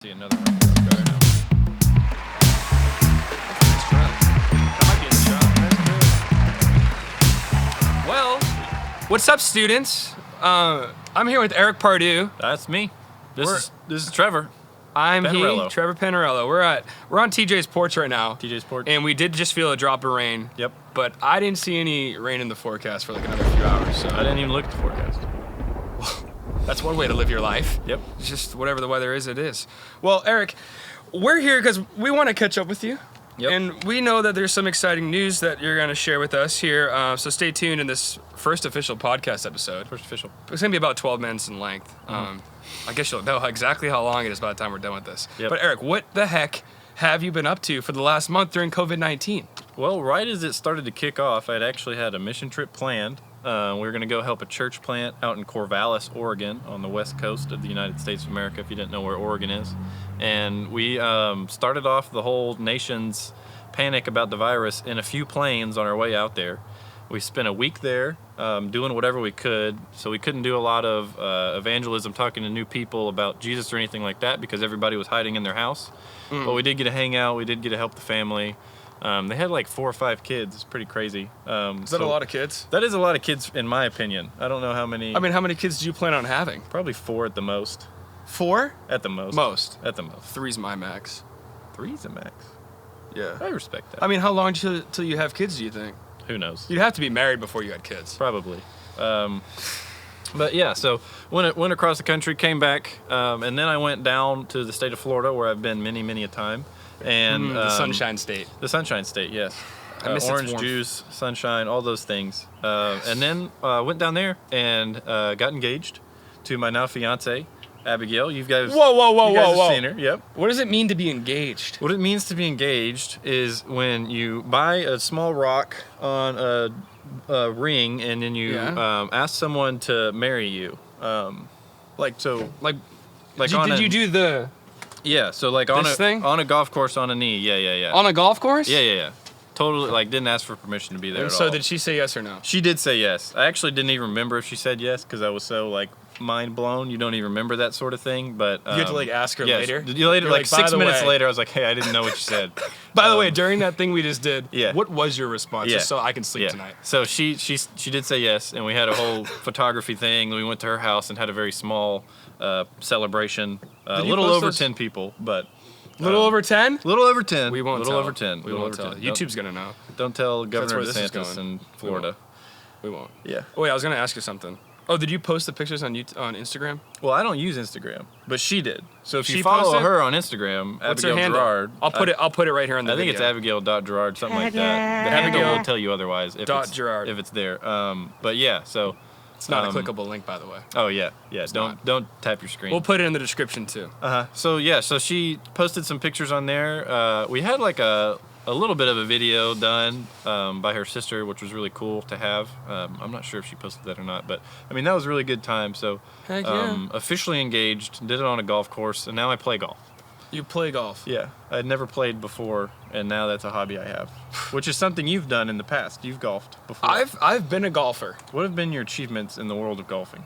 See another one. That might be a shot. Well, what's up, students? I'm here with Eric Pardue. That's me. This is Trevor. I'm Panarello. Trevor Panarello. We're on TJ's porch right now. TJ's porch. And we did just feel a drop of rain. Yep. But I didn't see any rain in the forecast for like another few hours. So I didn't even look at the forecast. that's one way to live your life. Yep. It's just whatever the weather is, it is. Well, Eric, we're here because we want to catch up with you. Yep. And we know that there's some exciting news that you're going to share with us here. So stay tuned in this first official podcast episode. First official. It's going to be about 12 minutes in length. I guess you'll know exactly how long it is by the time we're done with this. Yep. But Eric, what the heck have you been up to for the last month during COVID-19? Well, right as it started to kick off, I'd actually had a mission trip planned. We were going to go help a church plant out in Corvallis, Oregon, on the west coast of the United States of America, if you didn't know where Oregon is. And we started off the whole nation's panic about the virus in a few planes on our way out there. We spent a week there doing whatever we could. So we couldn't do a lot of evangelism, talking to new people about Jesus or anything like that because everybody was hiding in their house. But we did get to hang out. We did get to help the family. They had like 4 or 5 kids. It's pretty crazy. Is that a lot of kids? That is a lot of kids, in my opinion. I don't know how many. I mean, how many kids do you plan on having? Probably 4 at the most. 4? At the most. Most. At the most. 3's my max. 3's the max. Yeah. I respect that. I mean, how long till you have kids, do you think? Who knows? You'd have to be married before you had kids. Probably. But yeah, so went across the country, came back, and then I went down to the state of Florida, where I've been many a time. And The Sunshine State. The Sunshine State, yes. I miss its Orange warmth. juice, sunshine, all those things. And then went down there and got engaged to my now fiance, Abigail. You guys, have seen her. Yep. What does it mean to be engaged? What it means to be engaged is when you buy a small rock on a ring and then you ask someone to marry you. Did on you do the Yeah, so like this thing? on a golf course on a knee. Yeah. on a golf course? Yeah. Totally, like, didn't ask for permission to be there And at so all. did she say yes or no? She did say yes. I actually didn't even remember if she said yes because I was so, like, mind blown. You don't even remember that sort of thing, but... You had to, like, ask her later? You're By 6 the minutes way- later, I was like, hey, I didn't know what you said. By the way, during that thing we just did, Yeah. what was your response? Yeah. Just so I can sleep Yeah. tonight. So she did say yes, and we had a whole photography thing. We went to her house and had a very small celebration. A Did you little post over those? 10 people, but... Little over 10? Little over 10. We won't little tell. over 10. We little won't over tell. 10. YouTube's going to know. Don't tell Governor where this is DeSantis going. in Florida. We won't. Yeah. Oh, wait, I was going to ask you something. Oh, did you post the pictures on Instagram? Well, I don't use Instagram, but she did. So if She you follow posted? her on Instagram, What's Abigail her handle? Gerard. I'll put it right here on the I think video. it's Abigail.Gerard, something like that. The handle Abigail will tell you otherwise if dot it's Gerard. if it's there. But yeah, so It's not a clickable link, by the way. oh yeah. not. Don't tap your screen. We'll put it in the description, too. So yeah, so she posted some pictures on there. We had like a little bit of a video done by her sister, which was really cool to have. I'm not sure if she posted that or not, but I mean that was a really good time. So Heck yeah. officially engaged, did it on a golf course, and now I play golf. You play golf. Yeah, I'd never played before, and now that's a hobby I have, which is something you've done in the past. You've golfed before. I've been a golfer. What have been your achievements in the world of golfing?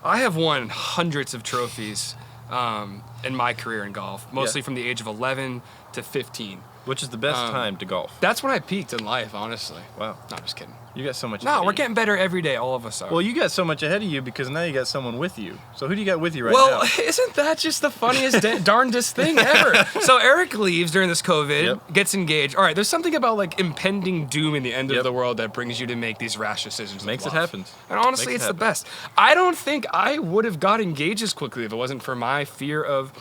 I have won hundreds of trophies in my career in golf, mostly from the age of 11 to 15. Which is the best time to golf? That's when I peaked in life, honestly. Wow. No, I'm just kidding. You got so much No, ahead we're of you. getting better every day. All of us are. Well, you got so much ahead of you because now you got someone with you. So who do you got with you right Well, now? isn't that just the funniest, darndest thing ever? So Eric leaves during this COVID, Yep. gets engaged. All right, there's something about like impending doom in the end Yep. of the world that brings you to make these rash decisions. with Makes it love. happen. And honestly, Makes it's it the best. I don't think I would have got engaged as quickly if it wasn't for my fear of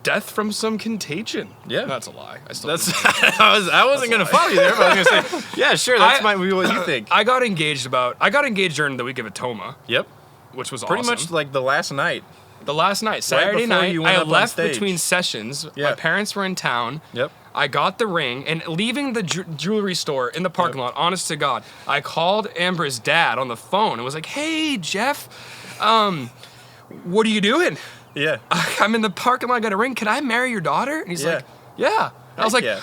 death from some contagion. Yeah. That's a lie. I still That's think I wasn't gonna follow you there, but I was gonna say, yeah, sure, that might be what you think. I got engaged during the week of Atoma, Yep. which was Pretty awesome. much like the last night. The last night, Saturday before night, you went I up on left stage. between sessions. Yeah. My parents were in town. Yep. I got the ring, and leaving the jewelry store in the parking lot, honest to God, I called Amber's dad on the phone and was like, "Hey, Jeff, what are you doing? Yeah. I'm in the parking lot, I got a ring. Can I marry your daughter?" And he's Yeah. like, "Yeah." And I was Heck like, yeah.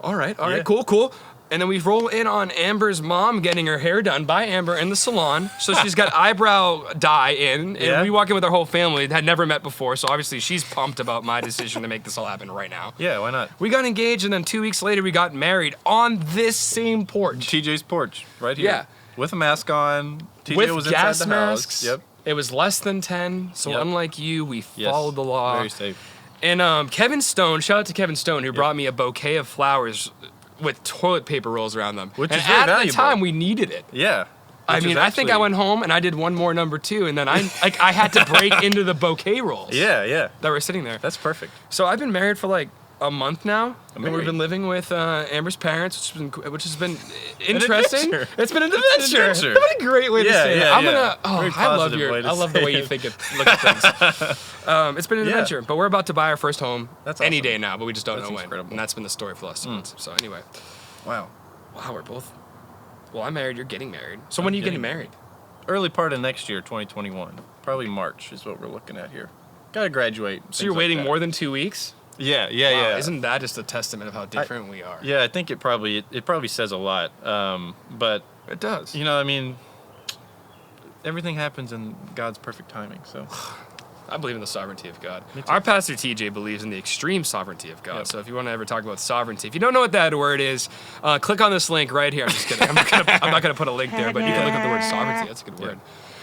all right, Yeah. cool. And then we roll in on Amber's mom getting her hair done by Amber in the salon. So she's got eyebrow dye in. And we walk in with our whole family, had never met before. So obviously she's pumped about my decision to make this all happen right now. Yeah, why not? We got engaged, and then 2 weeks later we got married on this same porch. TJ's porch, right here. Yeah. With a mask on. TJ With was gas inside the masks. house. Yep. It was less than 10. So unlike you, we followed the law. Very safe. And Kevin Stone, shout out to Kevin Stone, who brought me a bouquet of flowers with toilet paper rolls around them. Which and is very at valuable. the time, we needed it. Yeah. I mean, I think I went home and I did one more number 2, and then I had to break into the bouquet rolls. Yeah. That were sitting there. That's perfect. So I've been married for like a month now, and we've Married. been living with Amber's parents, which has been interesting. adventure. It's been an adventure. adventure. What a great way to say it. I'm gonna. Oh, Very I love positive way to I love the say way you it. think it. Look at things. It's been an adventure, but we're about to buy our first home That's any awesome. day now, but we just don't That's know when. incredible. And that's been the story for the last 2 months. So anyway, Wow. wow, we're both. Well, I'm married. You're getting married. So when are you getting married? Early part of next year, 2021. Probably March is what we're looking at here. Gotta graduate. So you're waiting more than 2 weeks? Yeah. Wow, isn't that just a testament of how different we are? Yeah, I think it probably says a lot. But It does. I mean, everything happens in God's perfect timing. So I believe in the sovereignty of God. Me too. Our pastor TJ believes in the extreme sovereignty of God. Yep. So if you want to ever talk about sovereignty, if you don't know what that word is, click on this link right here. I'm just kidding. I'm not gonna put a link there, but you can look up the word sovereignty. That's a good word.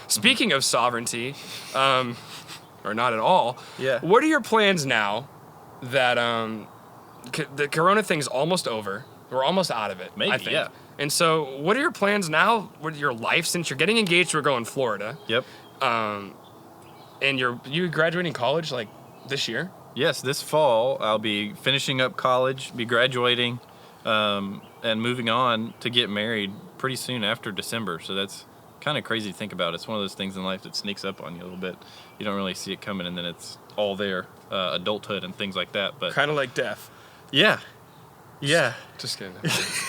Speaking of sovereignty, or not at all. Yeah. What are your plans now that the Corona thing's almost over?'re almost out of it. Maybe, I think. yeah. And so, what are your plans now with your life since you're getting engaged? We're going Florida. Yep. And you graduating college like this year? Yes, this fall I'll be finishing up college, be graduating, and moving on to get married pretty soon after December. So that's kind of crazy to think about. It's one of those things in life that sneaks up on you a little bit. You don't really see it coming, and then it's all there, adulthood and things like that. But Kind of like death. yeah. Just kidding.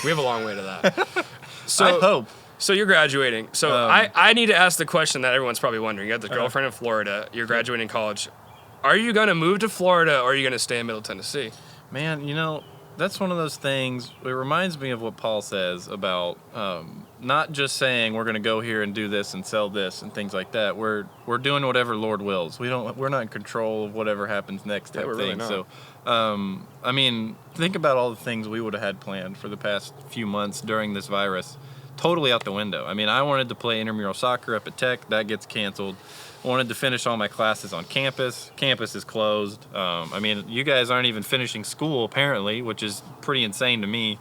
We have a long way to that. So I hope. So you're graduating. So I need to ask the question that everyone's probably wondering. You got the girlfriend in Florida. You're graduating college. Are you going to move to Florida, or are you going to stay in Middle Tennessee? Man, that's one of those things. It reminds me of what Paul says about not just saying we're going to go here and do this and sell this and things like that. We're doing whatever Lord wills. We're not in control of whatever happens next type we're thing. really not. So, I mean, think about all the things we would have had planned for the past few months during this virus. Totally out the window. I mean, I wanted to play intramural soccer up at Tech. That gets canceled. I wanted to finish all my classes on campus. Campus is closed. I mean, you guys aren't even finishing school, apparently, which is pretty insane to me.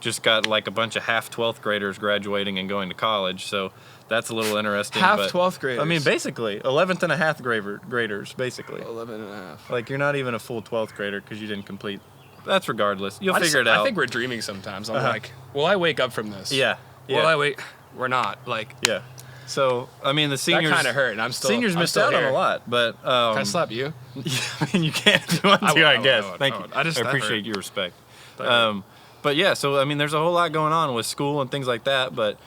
Just got like a bunch of half 12th graders graduating and going to college, so that's a little interesting. Half but, 12th graders? I mean, basically, 11th and a half graders, basically. 11 and a half. Like, you're not even a full 12th grader because you didn't complete. That's regardless. You'll figure it out. I think we're dreaming sometimes. I'm like, will I wake up from this? Yeah. Will I wake? We're not. Like, Yeah. So, I mean, the seniors... that kind of hurt, and I'm still Seniors missed out on a lot, but... Can I slap you? I mean, you can't if you want to, I guess. Thank you. I I appreciate hurt. your respect. That But yeah, so I mean, there's a whole lot going on with school and things like that. But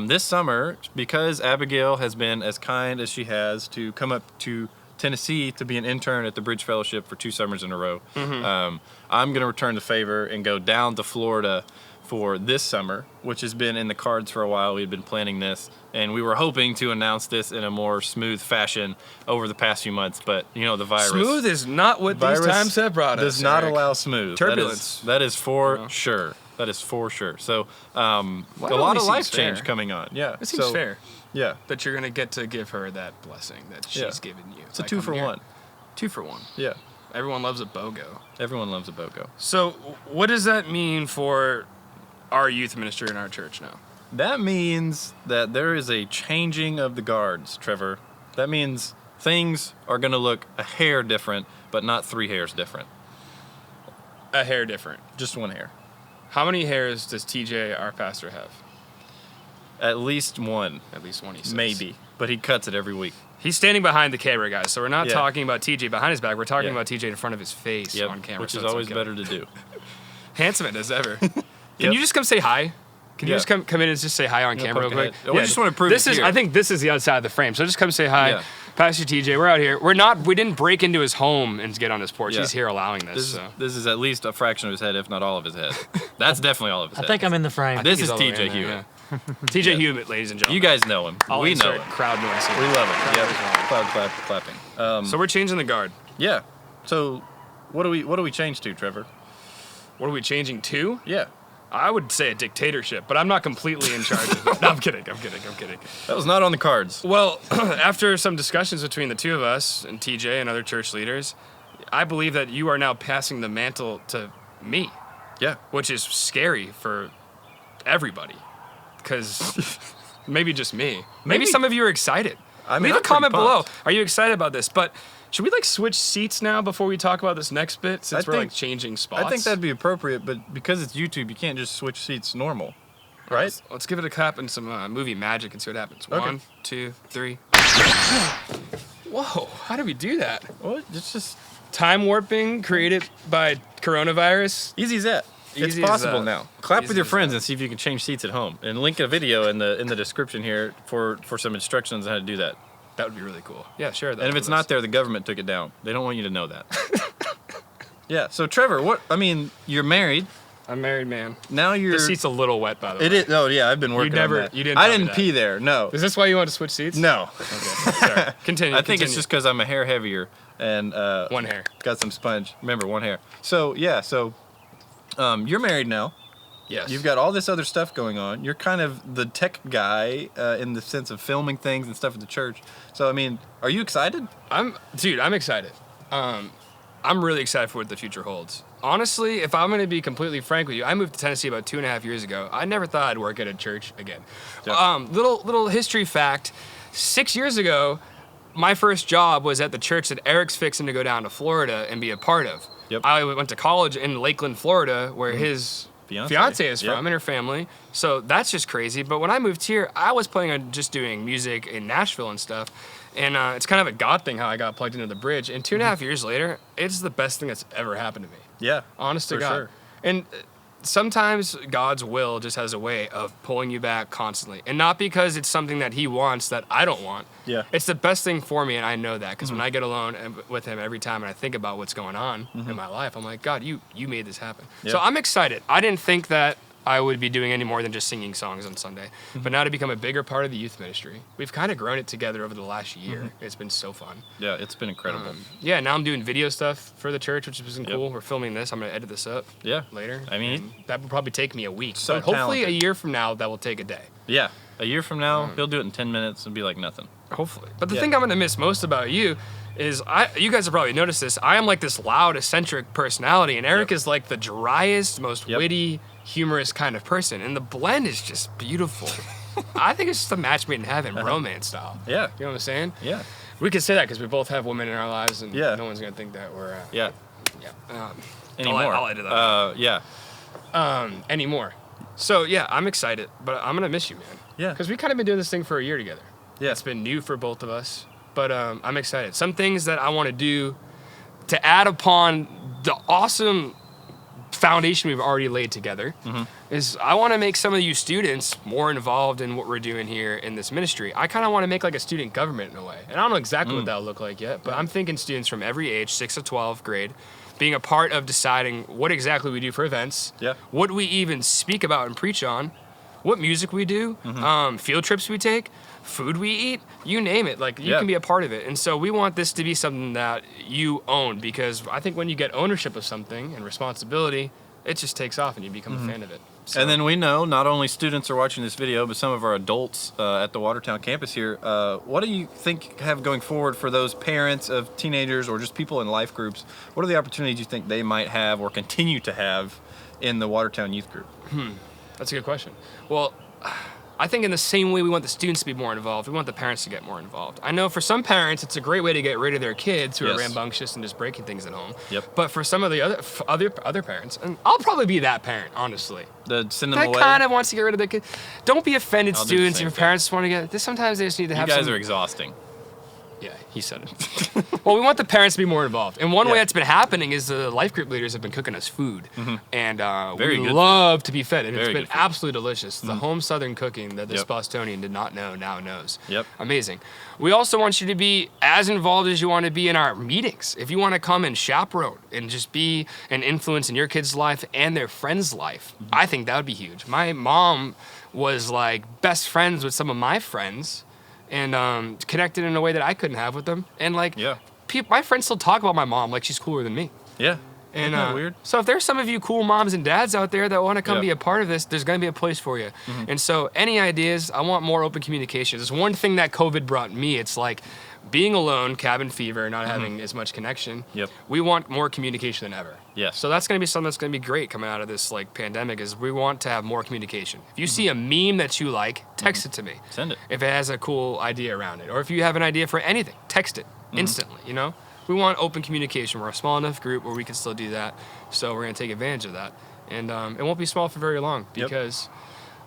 this summer, because Abigail has been as kind as she has to come up to Tennessee to be an intern at the Bridge Fellowship for 2 summers in a row, I'm going to return the favor and go down to Florida for this summer, which has been in the cards for a while. We had been planning this, and we were hoping to announce this in a more smooth fashion over the past few months. But the virus. Smooth is not what these times have brought us. Does not Eric. allow smooth. Turbulence. That is for sure. That is for sure. So a lot only of life seems change fair. coming on. Yeah. It seems fair Yeah. that you're gonna get to give her that blessing that she's given you. It's a 2 for 1. 2 for 1. Yeah. Everyone loves a BOGO. Everyone loves a BOGO. So, what does that mean for our youth ministry in our church now? That means that there is a changing of the guards, Trevor. That means things are going to look a hair different, but not 3 hairs different. A hair different. Just 1 hair. How many hairs does TJ, our pastor, have? At least 1. At least one, he says. Maybe. But he cuts it every week. He's standing behind the camera, guys, so we're not Yeah. talking about TJ behind his back. We're talking Yeah. about TJ in front of his face Yep. on camera. Which so is it's always okay. better to do. Handsome as ever. Can Yep. you just come say hi? Can you Yeah. just come in and just say hi on camera real poke quick? ahead. We just wanna prove this it's is. here. I think this is the other side of the frame. So just come say hi. Yeah. Pastor TJ, we're out here. We didn't break into his home and get on his porch. Yeah. He's here allowing this. This is at least a fraction of his head, if not all of his head. That's definitely all of his head. I think I'm in the frame. This He's is all the way TJ in there, Hewitt. yeah. TJ Hewitt, ladies and gentlemen. You guys know him. I'll We know insert him. crowd noise here. We love him. Yeah. Cloud clapping. So we're changing the guard. Yeah. So what do we change to, Trevor? What are we changing to? Yeah. I would say a dictatorship, but I'm not completely in charge of it. No, I'm kidding. That was not on the cards. Well, after some discussions between the two of us and TJ and other church leaders, I believe that you are now passing the mantle to me, Yeah. which is scary for everybody. Because maybe just me. Maybe some of you are excited. I mean, Leave I'm a comment pretty below. pumped. Are you excited about this? But should we switch seats now before we talk about this next bit? Since we're changing spots. I think that'd be appropriate, but because it's YouTube, you can't just switch seats normal, right? Let's give it a clap and some movie magic and see what happens. Okay. 1, 2, 3. Whoa! How did we do that? What? It's just Time warping created by coronavirus. easy as that. It's Easy as possible that. now. Clap with Easy your as friends that. and see if you can change seats at home. And link a video in the description here for some instructions on how to do that. That would be really cool. Yeah, share that. And if with it's us. not there, the government took it down. They don't want you to know that. Yeah. So Trevor, you're married. I'm a married man. Now you're. The seat's a little wet, by the way. It is. Oh yeah, I've been working on that. You didn't I tell me didn't that. pee there. No. Is this why you want to switch seats? No. Okay. Sorry. Continue. I think it's just because I'm a hair heavier and one hair. got some sponge. Remember, one hair. So yeah. So you're married now. Yes. You've got all this other stuff going on. You're kind of the tech guy in the sense of filming things and stuff at the church. So I mean, are you excited? I'm excited. I'm really excited for what the future holds. Honestly, if I'm going to be completely frank with you, I moved to Tennessee about 2.5 years ago. I never thought I'd work at a church again. Little history fact: 6 years ago, my first job was at the church that Eric's fixing to go down to Florida and be a part of. Yep. I went to college in Lakeland, Florida, where his fiance is from and her family. So that's just crazy. But when I moved here, I was planning on just doing music in Nashville and stuff. And it's kind of a God thing how I got plugged into the bridge. And 2.5 years later, it's the best thing that's ever happened to me. Yeah. Honest to for God. sure. And sometimes God's will just has a way of pulling you back constantly. And not because it's something that he wants that I don't want. Yeah. It's the best thing for me, and I know that. Because when I get alone with him every time and I think about what's going on in my life, I'm like, God, you made this happen. Yeah. So I'm excited. I didn't think that I would be doing any more than just singing songs on Sunday. But now to become a bigger part of the youth ministry, we've kind of grown it together over the last year. It's been so fun. Yeah, it's been incredible. Yeah, now I'm doing video stuff for the church, which has been cool. We're filming this. I'm going to edit this up Yeah. later. I mean, and that will probably take me a week. So but hopefully talented. a year from now, that will take a day. Yeah. A year from now, he'll do it in 10 minutes and be like nothing. Hopefully. But the Yeah. thing I'm going to miss most about you is you guys have probably noticed this. I am like this loud, eccentric personality, and Eric is like the driest, most witty, humorous kind of person. And the blend is just beautiful. I think it's just a match made in heaven, romance style. Yeah. You know what I'm saying? Yeah. We can say that because we both have women in our lives, and Yeah. no one's going to think that we're... Yeah. yeah. Anymore. I'll edit that. Yeah. Anymore. So, yeah, I'm excited, but I'm going to miss you, man. Yeah. Because we kind of been doing this thing for a year together. Yeah. It's been new for both of us, but I'm excited. Some things that I want to do to add upon the awesome foundation we've already laid together is I want to make some of you students more involved in what we're doing here in this ministry. I kind of want to make like a student government in a way. And I don't know exactly what that'll look like yet, but I'm thinking students from every age, 6 to 12th grade, being a part of deciding what exactly we do for events, what we even speak about and preach on, what music we do, field trips we take, food we eat, you name it. Like, you can be a part of it. And so we want this to be something that you own, because I think when you get ownership of something and responsibility, it just takes off and you become a fan of it. So, And then we know not only students are watching this video, but some of our adults at the Watertown campus here. What do you think have going forward for those parents of teenagers or just people in life groups? What are the opportunities you think they might have or continue to have in the Watertown Youth Group? that's a good question. Well, I think in the same way we want the students to be more involved, we want the parents to get more involved. I know for some parents, it's a great way to get rid of their kids who are rambunctious and just breaking things at home. But for some of the other parents, and I'll probably be that parent, honestly. Send them That away. kind of wants to get rid of their kid. Don't be offended, I'll do the students. same If your thing. parents just want to get, sometimes they just need to You have guys some. are exhausting. Yeah, he said it. Well, we want the parents to be more involved. And one way that's been happening is the life group leaders have been cooking us food. And Very we good love to be fed. And Very it's been good food. absolutely delicious. The home Southern cooking that this Yep. Bostonian did not know now knows. Yep. Amazing. We also want you to be as involved as you want to be in our meetings. If you want to come and chaperone and just be an influence in your kid's life and their friend's life, I think that would be huge. My mom was like best friends with some of my friends and connected in a way that I couldn't have with them. And like, my friends still talk about my mom like she's cooler than me. Yeah. And Isn't that weird? So if there's some of you cool moms and dads out there that want to come Yeah. be a part of this, there's going to be a place for you. And so any ideas, I want more open communication. There's one thing that COVID brought me. It's like being alone, cabin fever, not having as much connection. Yep. We want more communication than ever. Yes. So that's going to be something that's going to be great coming out of this like pandemic is we want to have more communication. If you see a meme that you like, text it to me. Send it. If it has a cool idea around it. Or if you have an idea for anything, text it instantly, you know? We want open communication. We're a small enough group where we can still do that. So we're going to take advantage of that. And it won't be small for very long because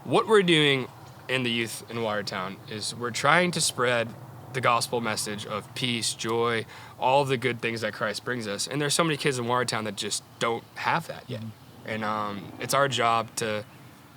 what we're doing in the youth in Watertown is we're trying to spread the gospel message of peace, joy, all of the good things that Christ brings us. And there's so many kids in Watertown that just don't have that yet. And it's our job to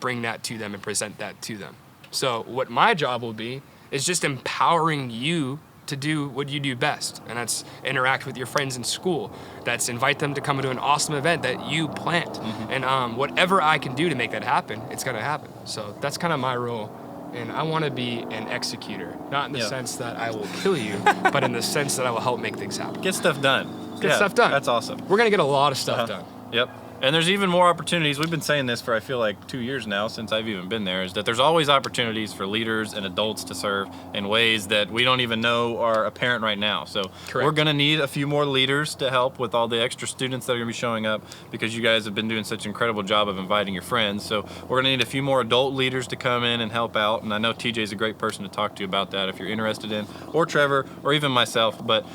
bring that to them and present that to them. So what my job will be is just empowering you to do what you do best, and that's interact with your friends in school. That's invite them to come to an awesome event that you planned. And whatever I can do to make that happen, it's gonna happen. So that's kind of my role. And I want to be an executor, not in the sense that I will kill you, but in the sense that I will help make things happen. Get stuff done. Get stuff done. That's awesome. We're gonna get a lot of stuff done. Yep. And there's even more opportunities. We've been saying this for I feel like 2 years now since I've even been there, is that there's always opportunities for leaders and adults to serve in ways that we don't even know are apparent right now. So we're going to need a few more leaders to help with all the extra students that are going to be showing up because you guys have been doing such an incredible job of inviting your friends. So we're going to need a few more adult leaders to come in and help out. And I know TJ's a great person to talk to about that if you're interested in, or Trevor, or even myself. But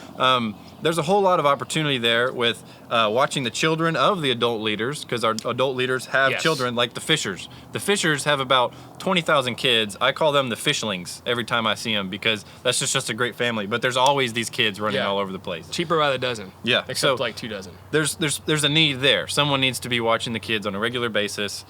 there's a whole lot of opportunity there with watching the children of the adult leaders, because our adult leaders have children, like the Fishers. The Fishers have about 20,000 kids. I call them the Fishlings every time I see them because that's just a great family. But there's always these kids running all over the place. Cheaper by the dozen. Yeah. Except so like 2 dozen. There's a need there. Someone needs to be watching the kids on a regular basis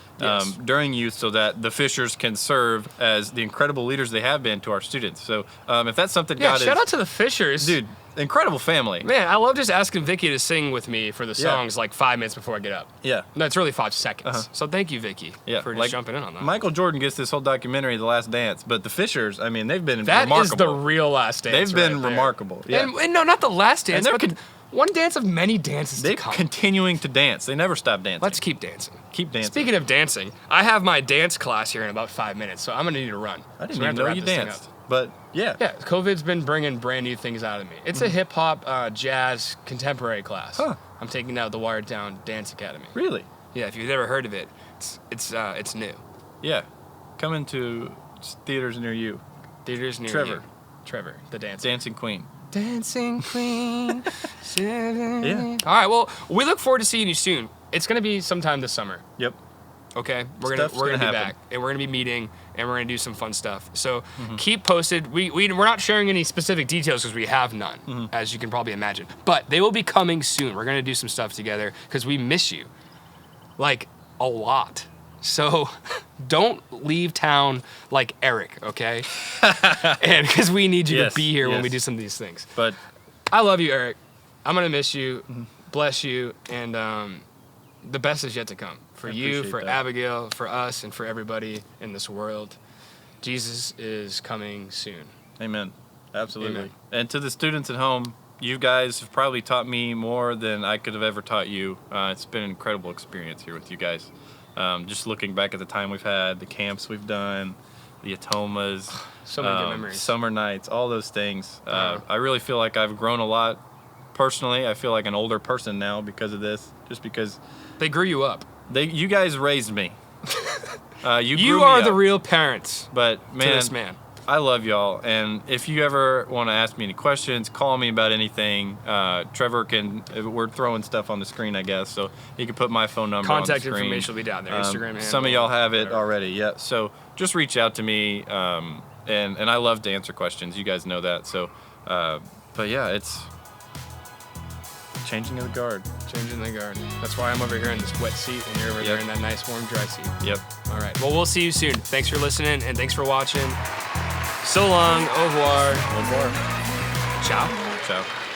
during youth so that the Fishers can serve as the incredible leaders they have been to our students. So if that's something God shout out to the Fishers. Dude, incredible family. Man, I love just asking Vicky to sing with me for the songs like 5 minutes before I get up. Yeah. No, it's really 5 seconds. So thank you, Vicky, for just jumping in on that. Michael Jordan gets this whole documentary, The Last Dance, but the Fishers, I mean, they've been remarkable. That is the real Last Dance. They've been remarkable. Yeah. And no, not the Last Dance, but one dance of many dances to come. They're continuing to dance. They never stop dancing. Let's keep dancing. Keep dancing. Speaking of dancing, I have my dance class here in about 5 minutes, so I'm going to need to run. I didn't even know you danced. But yeah. Yeah, COVID's been bringing brand new things out of me. It's a hip hop, jazz, contemporary class. Huh. I'm taking now the Watertown Dance Academy. Really? Yeah, if you've never heard of it, it's new. Yeah. Coming to theaters near you. Theaters near Trevor. you. Trevor, the dancer. Dancing Queen. Dancing Queen. Yeah. All right, well, we look forward to seeing you soon. It's going to be sometime this summer. Yep. Okay, we're gonna be back, and we're gonna be meeting, and we're gonna do some fun stuff. So keep posted. We're not sharing any specific details because we have none, as you can probably imagine. But they will be coming soon. We're gonna do some stuff together because we miss you, like a lot. So don't leave town like Eric, okay? And because we need you to be here when we do some of these things. But I love you, Eric. I'm gonna miss you. Bless you, and the best is yet to come. For you, for Abigail, for us, and for everybody in this world. Jesus is coming soon. Amen. Absolutely. Amen. And to the students at home, you guys have probably taught me more than I could have ever taught you. It's been an incredible experience here with you guys. Just looking back at the time we've had, the camps we've done, the Atomas, so many good memories. Summer nights, all those things. I really feel like I've grown a lot personally. I feel like an older person now because of this, just because they grew you up. You guys raised me. You are the real parents. But man, to this man. I love y'all. And if you ever want to ask me any questions, call me about anything. Trevor we're throwing stuff on the screen, I guess, so he can put my phone number on the screen. Contact information will be down there. Instagram handle. Some of y'all have it already. Yeah. So just reach out to me. And I love to answer questions. You guys know that. So But yeah, it's changing of the guard. Changing the guard. That's why I'm over here in this wet seat and you're over there in that nice warm dry seat. Yep. All right. Well, we'll see you soon. Thanks for listening and thanks for watching. So long. Au revoir. Au revoir. Ciao. Ciao.